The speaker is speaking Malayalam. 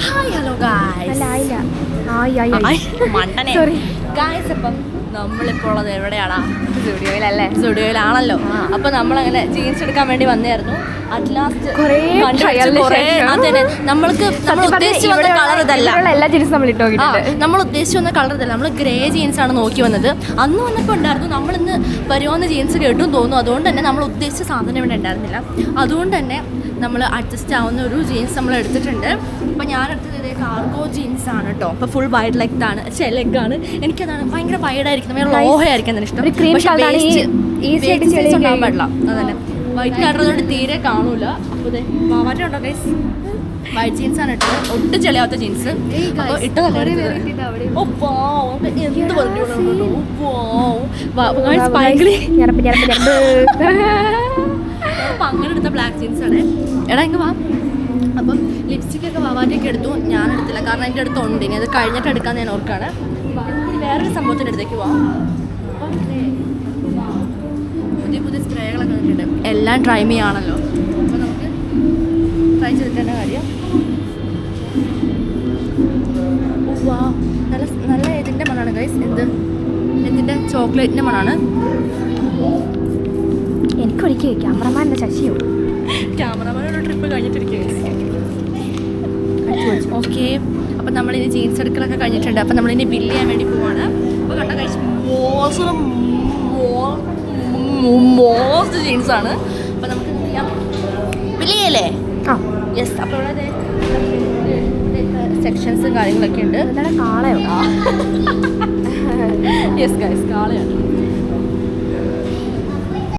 Hi hello guys. Sorry guys, അപ്പം നമ്മളിപ്പോൾ ഉള്ളത് എവിടെയാണോ? സ്റ്റുഡിയോയിലാണല്ലോ. അപ്പൊ നമ്മളങ്ങനെ ജീൻസ് എടുക്കാൻ വേണ്ടി വന്നായിരുന്നു. അറ്റ് ലാസ്റ്റ് അതന്നെ നമ്മൾക്ക് നമ്മൾ ഉദ്ദേശിച്ചു വന്ന കളർ ഇതല്ല. നമ്മൾ ഉദ്ദേശിച്ചു വന്ന കളർ ഇതല്ല. നമ്മൾ ഗ്രേ ജീൻസ് ആണ് നോക്കി വന്നത്. അന്ന് വന്നപ്പോൾ ഉണ്ടായിരുന്നു. നമ്മളിന്ന് വരുമോന്ന് ജീൻസ് കേട്ടും തോന്നുന്നു. അതുകൊണ്ട് തന്നെ നമ്മൾ ഉദ്ദേശിച്ച സാധനം ഇവിടെ ഉണ്ടായിരുന്നില്ല. അതുകൊണ്ട് തന്നെ നമ്മൾ അഡ്ജസ്റ്റ് ആവുന്ന ഒരു ജീൻസ് നമ്മൾ എടുത്തിട്ടുണ്ട്. അപ്പോൾ ഞാൻ എടുത്തത് ഇതേ കാർഗോ ജീൻസ് ആണ് കേട്ടോ. അപ്പോൾ ഫുൾ വൈഡ് ലെഗ്താണ്, ലെഗാണ്. എനിക്കതാണ് ഭയങ്കര വൈഡായിരിക്കുന്നത്, ഭയങ്കര ലോഹയായിരിക്കും ഇഷ്ടം. പക്ഷേ ഉണ്ടാകാൻ പാടില്ല. അതന്നെ വൈറ്റ് കളറുകൊണ്ട് തീരെ കാണൂല. അപ്പോൾ ഇതേ മാവാറ്റം ഉണ്ടോ ഗൈസ്? വൈറ്റ് ജീൻസ് ആണ് ഇട്ടത്, ഒട്ടും ചെളിയാത്ത ജീൻസ്. അപ്പോൾ ഇട്ടതല്ലേ അപ്പം അങ്ങനെ എടുത്ത ബ്ലാക്ക് ജീൻസ് ആണ്. എടാ ഇങ്ങ് വാ. അപ്പം ലിപ്സ്റ്റിക്കൊക്കെ വാവാറ്റൊക്കെ എടുത്തു. ഞാൻ എടുത്തില്ല, കാരണം എൻ്റെ അടുത്തുണ്ട്. ഇനി അത് കഴിഞ്ഞിട്ട് എടുക്കാമെന്ന് ഞാൻ ഓർക്കാണ്. വേറൊരു സംഭവത്തിൻ്റെ അടുത്തേക്ക് പോവാം. അപ്പം പുതിയ പുതിയ സ്പ്രേകളൊക്കെ വന്നിട്ടുണ്ട്. എല്ലാം ട്രൈ ചെയ്യാണല്ലോ. അപ്പോൾ നമുക്ക് ട്രൈ ചെയ്തിട്ട് കാര്യം. വാ, നല്ല നല്ല ഇതിൻ്റെ മണമാണ് ഗൈസ്. എന്തിൻ്റെ ചോക്ലേറ്റിൻ്റെ മണമാണ്. എനിക്കൊരിക്കൽ ക്യാമറമാൻ്റെ ശശിയോ ക്യാമറമാനോട് ട്രിപ്പ് കഴിഞ്ഞിട്ടിരിക്കുക. ഓക്കെ, അപ്പം നമ്മളിനി ജീൻസ് എടുക്കലൊക്കെ കഴിഞ്ഞിട്ടുണ്ട്. അപ്പം നമ്മളിനി ബില്ല് ചെയ്യാൻ വേണ്ടി പോവാണ്. അപ്പോൾ കണ്ട കഴിച്ച് മോസ്റ്റ് ജീൻസാണ്. അപ്പം നമുക്ക് ചെയ്യാം, ബില്ല് ചെയ്യല്ലേ? യെസ്. അപ്പോൾ ഇവിടെ സെക്ഷൻസും കാര്യങ്ങളൊക്കെ ഉണ്ട്. കാളയോ? Yes guys, കാളയാണ്.